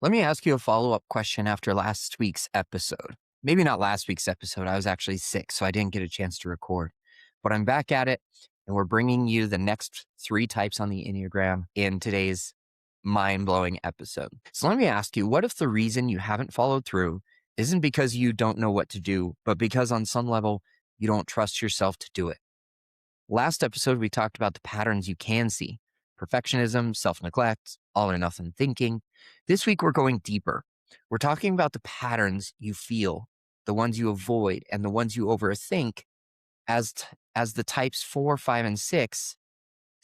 Let me ask you a follow-up question after last week's episode. Maybe not last week's episode. I was actually sick, so I didn't get a chance to record. But I'm back at it, and we're bringing you the next 3 types on the Enneagram in today's mind-blowing episode. So let me ask you, what if the reason you haven't followed through isn't because you don't know what to do, but because on some level, you don't trust yourself to do it? Last episode, we talked about the patterns you can see: perfectionism, self-neglect, all or nothing thinking. This week, we're going deeper. We're talking about the patterns you feel, the ones you avoid, and the ones you overthink. As the types 4, 5, and 6,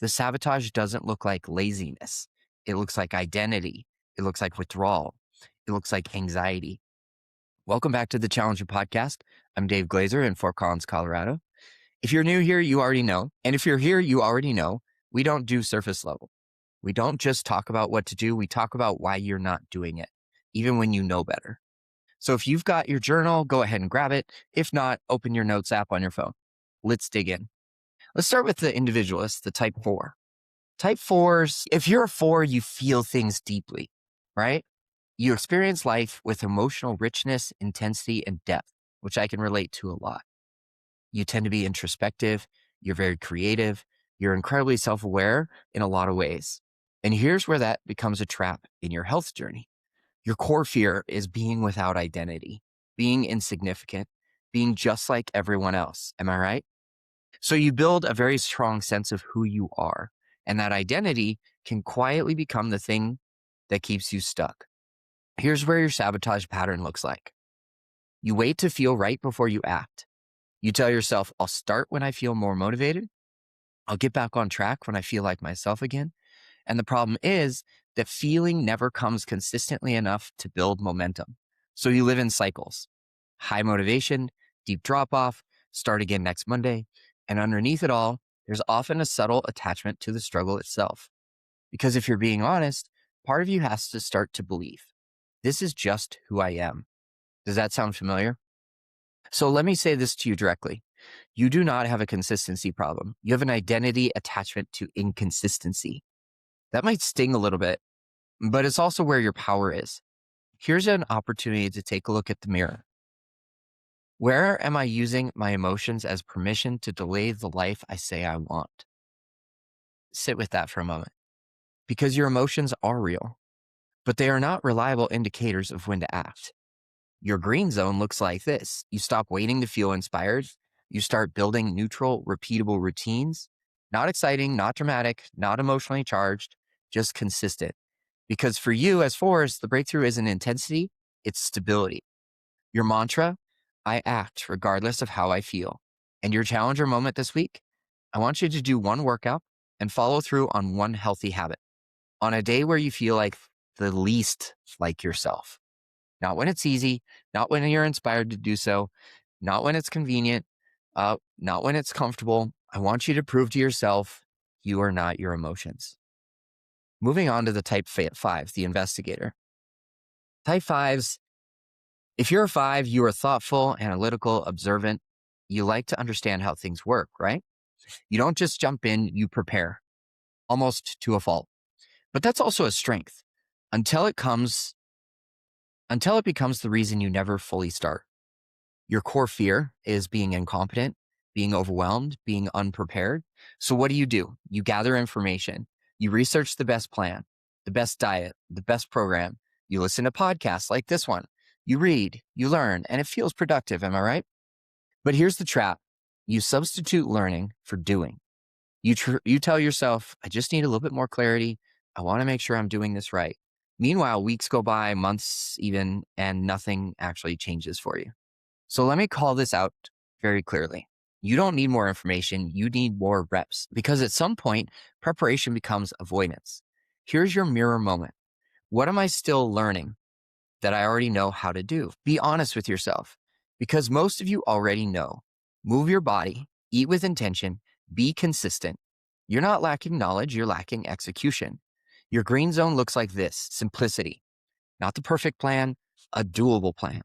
the sabotage doesn't look like laziness. It looks like identity. It looks like withdrawal. It looks like anxiety. Welcome back to the Challenger Podcast. I'm Dave Glaser in Fort Collins, Colorado. If you're new here, you already know. And if you're here, you already know, we don't do surface level. We don't just talk about what to do. We talk about why you're not doing it, even when you know better. So if you've got your journal, go ahead and grab it. If not, open your notes app on your phone. Let's dig in. Let's start with the Individualist, the type 4. Type 4s, if you're a 4, you feel things deeply, right? You experience life with emotional richness, intensity, and depth, which I can relate to a lot. You tend to be introspective. You're very creative. You're incredibly self-aware in a lot of ways. And here's where that becomes a trap in your health journey. Your core fear is being without identity, being insignificant, being just like everyone else. Am I right? So you build a very strong sense of who you are, and that identity can quietly become the thing that keeps you stuck. Here's where your sabotage pattern looks like. You wait to feel right before you act. You tell yourself, I'll start when I feel more motivated. I'll get back on track when I feel like myself again. And the problem is that feeling never comes consistently enough to build momentum. So you live in cycles: high motivation, deep drop off, start again next Monday. And underneath it all, there's often a subtle attachment to the struggle itself. Because if you're being honest, part of you has to start to believe, this is just who I am. Does that sound familiar? So let me say this to you directly. You do not have a consistency problem. You have an identity attachment to inconsistency. That might sting a little bit, but it's also where your power is. Here's an opportunity to take a look at the mirror. Where am I using my emotions as permission to delay the life I say I want? Sit with that for a moment, because your emotions are real, but they are not reliable indicators of when to act. Your green zone looks like this. You stop waiting to feel inspired. You start building neutral, repeatable routines. Not exciting, not dramatic, not emotionally charged, just consistent. Because for you as 4s, the breakthrough isn't intensity, it's stability. Your mantra, I act regardless of how I feel. And your challenger moment this week, I want you to do one workout and follow through on one healthy habit on a day where you feel like the least like yourself. Not when it's easy, not when you're inspired to do so, not when it's convenient, not when it's comfortable. I want you to prove to yourself you are not your emotions. Moving on to the type 5, the investigator. Type 5s, if you're a 5, you are thoughtful, analytical, observant. You like to understand how things work, right? You don't just jump in, you prepare, almost to a fault. But that's also a strength until it becomes the reason you never fully start. Your core fear is being incompetent, being overwhelmed, being unprepared. So what do? You gather information. You research the best plan, the best diet, the best program. You listen to podcasts like this one. You read, you learn, and it feels productive. Am I right? But here's the trap. You substitute learning for doing. You tell yourself, I just need a little bit more clarity. I want to make sure I'm doing this right. Meanwhile, weeks go by, months even, and nothing actually changes for you. So let me call this out very clearly. You don't need more information. You need more reps, because at some point, preparation becomes avoidance. Here's your mirror moment. What am I still learning that I already know how to do? Be honest with yourself, because most of you already know. Move your body, eat with intention, be consistent. You're not lacking knowledge, you're lacking execution. Your green zone looks like this: simplicity, not the perfect plan, a doable plan.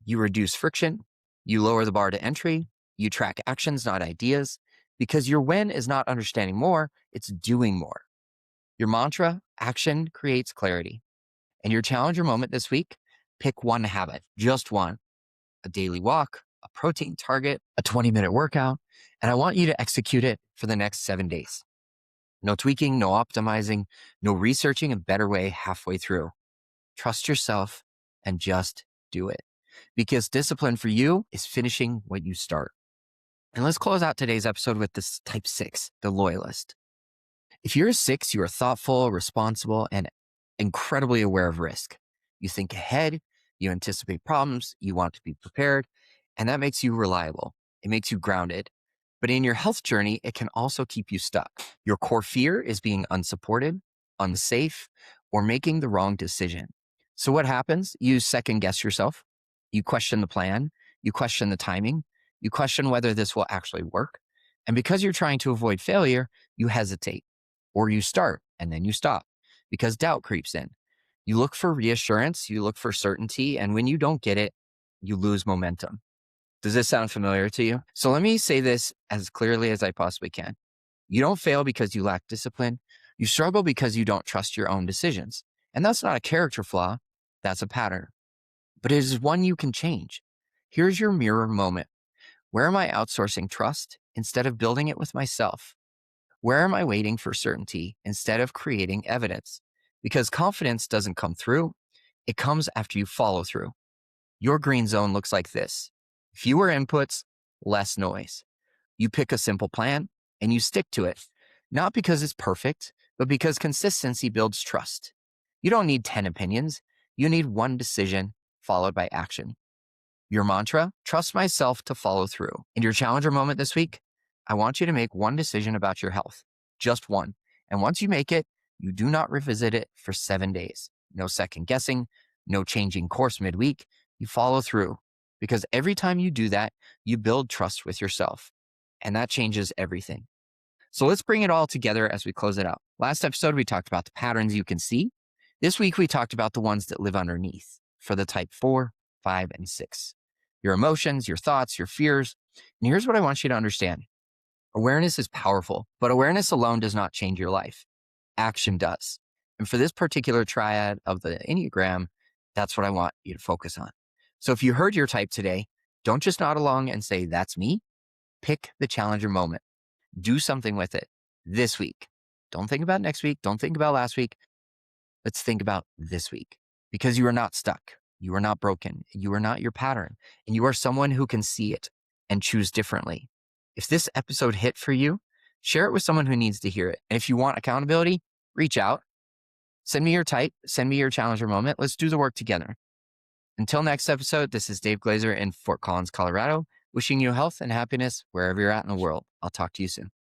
You reduce friction, you lower the bar to entry, you track actions, not ideas, because your win is not understanding more, it's doing more. Your mantra, action creates clarity. And your challenger moment this week, pick one habit, just one, a daily walk, a protein target, a 20-minute workout, and I want you to execute it for the next 7 days. No tweaking, no optimizing, no researching a better way halfway through. Trust yourself and just do it. Because discipline for you is finishing what you start. And let's close out today's episode with this type 6, the loyalist. If you're a 6, you are thoughtful, responsible, and incredibly aware of risk. You think ahead, you anticipate problems, you want to be prepared, and that makes you reliable. It makes you grounded. But in your health journey, it can also keep you stuck. Your core fear is being unsupported, unsafe, or making the wrong decision. So what happens? You second guess yourself. You question the plan. You question the timing. You question whether this will actually work. And because you're trying to avoid failure, you hesitate. Or you start and then you stop because doubt creeps in. You look for reassurance, you look for certainty, and when you don't get it, you lose momentum. Does this sound familiar to you? So let me say this as clearly as I possibly can. You don't fail because you lack discipline. You struggle because you don't trust your own decisions. And that's not a character flaw, that's a pattern. But it is one you can change. Here's your mirror moment. Where am I outsourcing trust instead of building it with myself? Where am I waiting for certainty instead of creating evidence? Because confidence doesn't come through, it comes after you follow through. Your green zone looks like this. Fewer inputs, less noise. You pick a simple plan and you stick to it, not because it's perfect, but because consistency builds trust. You don't need 10 opinions. You need one decision followed by action. Your mantra, trust myself to follow through. In your challenger moment this week, I want you to make one decision about your health, just one. And once you make it, you do not revisit it for 7 days. No second guessing, no changing course midweek. You follow through because every time you do that, you build trust with yourself. And that changes everything. So let's bring it all together as we close it out. Last episode, we talked about the patterns you can see. This week, we talked about the ones that live underneath for the type 4, 5, and 6. Your emotions, your thoughts, your fears. And here's what I want you to understand. Awareness is powerful, but awareness alone does not change your life. Action does. And for this particular triad of the Enneagram, that's what I want you to focus on. So if you heard your type today, don't just nod along and say, that's me. Pick the challenger moment. Do something with it this week. Don't think about next week. Don't think about last week. Let's think about this week because you are not stuck. You are not broken. You are not your pattern. And you are someone who can see it and choose differently. If this episode hit for you, share it with someone who needs to hear it. And if you want accountability, reach out. Send me your type. Send me your challenger moment. Let's do the work together. Until next episode, this is Dave Glaser in Fort Collins, Colorado, wishing you health and happiness wherever you're at in the world. I'll talk to you soon.